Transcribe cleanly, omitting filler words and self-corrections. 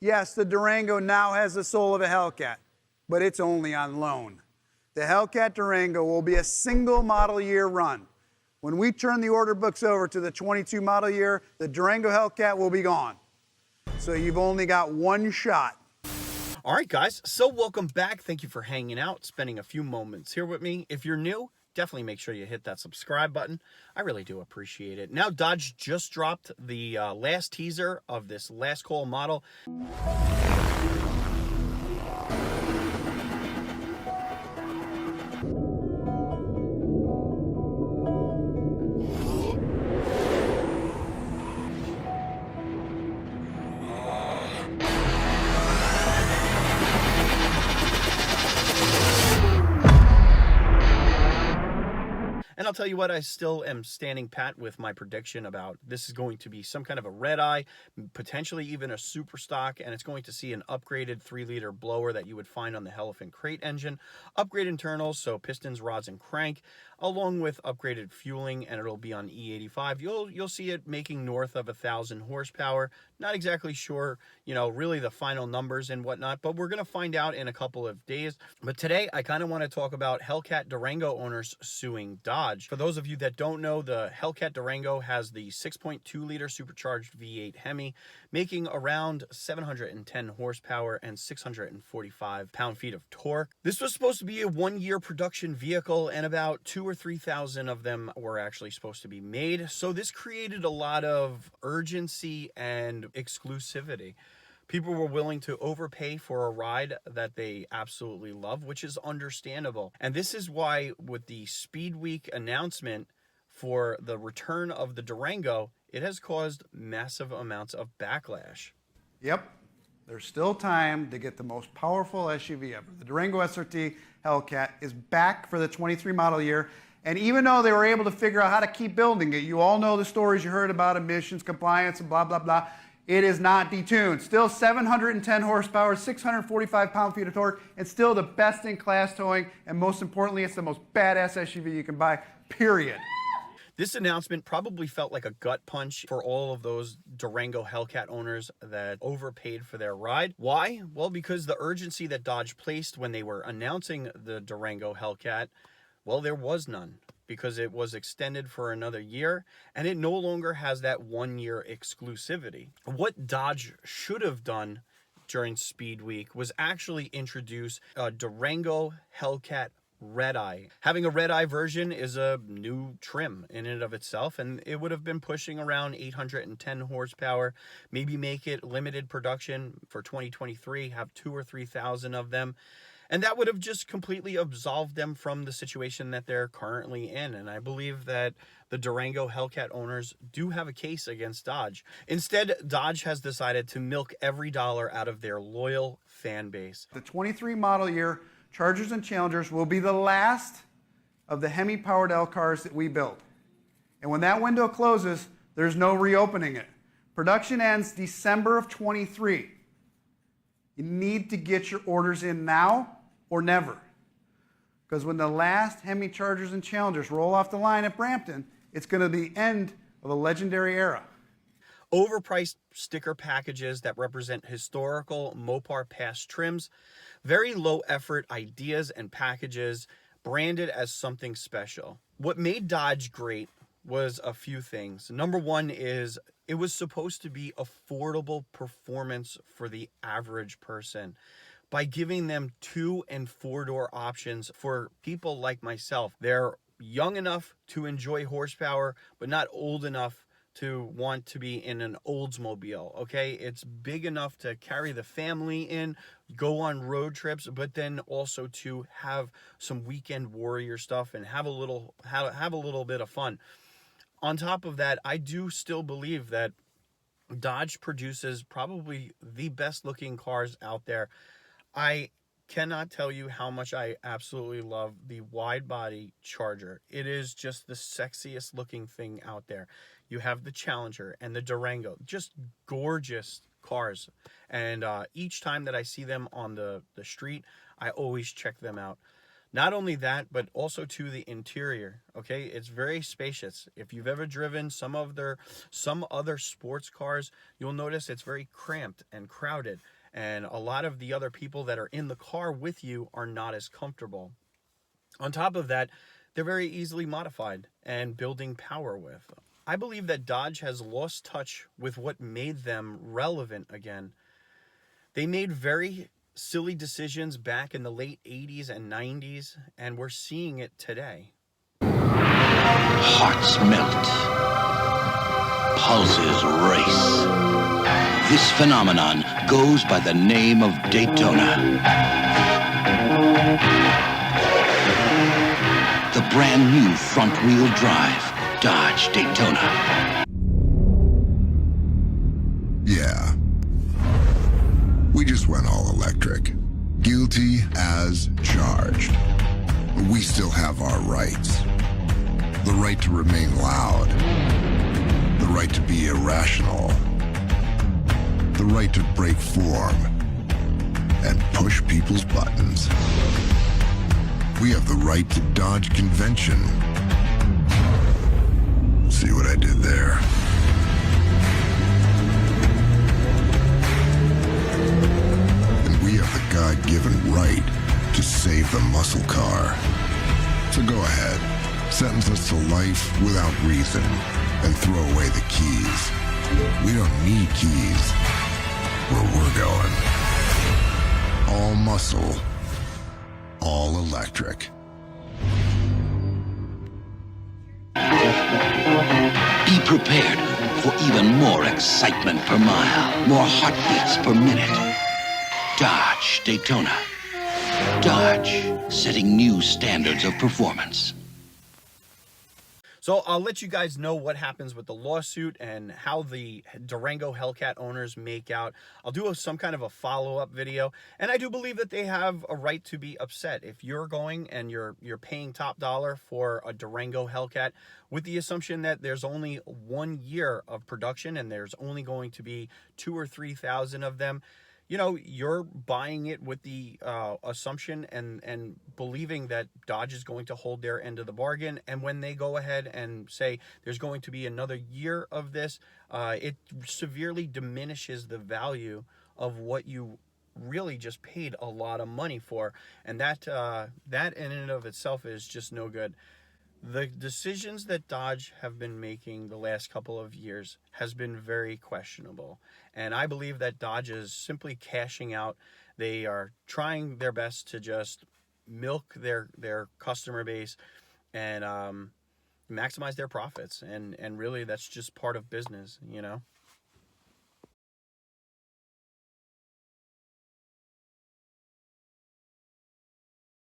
Yes, the Durango now has the soul of a Hellcat, but it's only on loan. The Hellcat Durango will be a single model year run. When we turn the order books over to the 22 model year, the Durango Hellcat will be gone. So you've only got one shot. All right, guys, so welcome back. Thank you for hanging out, spending a few moments here with me. If you're new, definitely make sure you hit that subscribe button. I really do appreciate it. Now, Dodge just dropped the last teaser of this last call model. And I'll tell you what, I still am standing pat with my prediction about this is going to be some kind of a RedEye, potentially even a super stock, and it's going to see an upgraded 3-liter blower that you would find on the Elephant Crate engine, upgrade internals, so pistons, rods, and crank, along with upgraded fueling, and it'll be on E85. You'll see it making north of 1,000 horsepower. Not exactly sure, really the final numbers and whatnot, but we're going to find out in a couple of days. But today, I kind of want to talk about Hellcat Durango owners suing Dodge. For those of you that don't know, the Hellcat Durango has the 6.2-liter supercharged V8 Hemi, making around 710 horsepower and 645 pound-feet of torque. This was supposed to be a one-year production vehicle, and about 2,000 or 3,000 of them were actually supposed to be made. So this created a lot of urgency and exclusivity. People were willing to overpay for a ride that they absolutely love, which is understandable. And this is why with the Speed Week announcement for the return of the Durango, it has caused massive amounts of backlash. Yep, there's still time to get the most powerful SUV ever. The Durango SRT Hellcat is back for the 23 model year. And even though they were able to figure out how to keep building it, you all know the stories you heard about emissions, compliance, and blah, blah, blah. It is not detuned. Still 710 horsepower, 645 pound-feet of torque, and still the best-in-class towing, and most importantly, it's the most badass SUV you can buy, period. This announcement probably felt like a gut punch for all of those Durango Hellcat owners that overpaid for their ride. Why? Well, because the urgency that Dodge placed when they were announcing the Durango Hellcat, well, there was none, because it was extended for another year, and it no longer has that one-year exclusivity. What Dodge should have done during Speed Week was actually introduce a Durango Hellcat RedEye. Having a RedEye version is a new trim in and of itself, and it would have been pushing around 810 horsepower, maybe make it limited production for 2023, have 2,000 or 3,000 of them. And that would have just completely absolved them from the situation that they're currently in. And I believe that the Durango Hellcat owners do have a case against Dodge. Instead, Dodge has decided to milk every dollar out of their loyal fan base. The 23 model year Chargers and Challengers will be the last of the Hemi-powered L cars that we build. And when that window closes, there's no reopening it. Production ends December of 23. You need to get your orders in now or never. Because when the last Hemi Chargers and Challengers roll off the line at Brampton, it's going to be the end of a legendary era. Overpriced sticker packages that represent historical Mopar past trims, very low effort ideas and packages branded as something special. What made Dodge great was a few things. Number one is it was supposed to be affordable performance for the average person by giving them 2- and 4-door options for people like myself. They're young enough to enjoy horsepower, but not old enough to want to be in an Oldsmobile, okay? It's big enough to carry the family in, go on road trips, but then also to have some weekend warrior stuff and have a little bit of fun. On top of that, I do still believe that Dodge produces probably the best looking cars out there. I cannot tell you how much I absolutely love the wide body Charger. It is just the sexiest looking thing out there. You have the Challenger and the Durango, just gorgeous cars. And each time that I see them on the street, I always check them out. Not only that, but also to the interior. Okay, it's very spacious. If you've ever driven some other sports cars, you'll notice it's very cramped and crowded, and a lot of the other people that are in the car with you are not as comfortable. On top of that, they're very easily modified and building power with. I believe that Dodge has lost touch with what made them relevant again. They made very silly decisions back in the late 80s and 90s, and we're seeing it today. Hearts melt. Pulses race. This phenomenon goes by the name of Daytona. The brand new front-wheel drive Dodge Daytona. Yeah. We just went all electric. Guilty as charged. But we still have our rights. The right to remain loud. The right to be irrational. The right to break form and push people's buttons. We have the right to dodge convention. See what I did there? And we have the God-given right to save the muscle car. So go ahead, sentence us to life without reason, and throw away the keys. We don't need keys where we're going. All muscle, all electric. Be prepared for even more excitement per mile, more heartbeats per minute. Dodge Daytona. Dodge, setting new standards of performance. So I'll let you guys know what happens with the lawsuit and how the Durango Hellcat owners make out. I'll do some kind of a follow-up video, and I do believe that they have a right to be upset. If you're going and you're paying top dollar for a Durango Hellcat with the assumption that there's only 1 year of production and there's only going to be 2,000 or 3,000 of them, you know, you're buying it with the assumption and believing that Dodge is going to hold their end of the bargain. And when they go ahead and say there's going to be another year of this, it severely diminishes the value of what you really just paid a lot of money for. And that in and of itself is just no good. The decisions that Dodge have been making the last couple of years has been very questionable. And I believe that Dodge is simply cashing out. They are trying their best to just milk their customer base and maximize their profits. And really, that's just part of business, you know?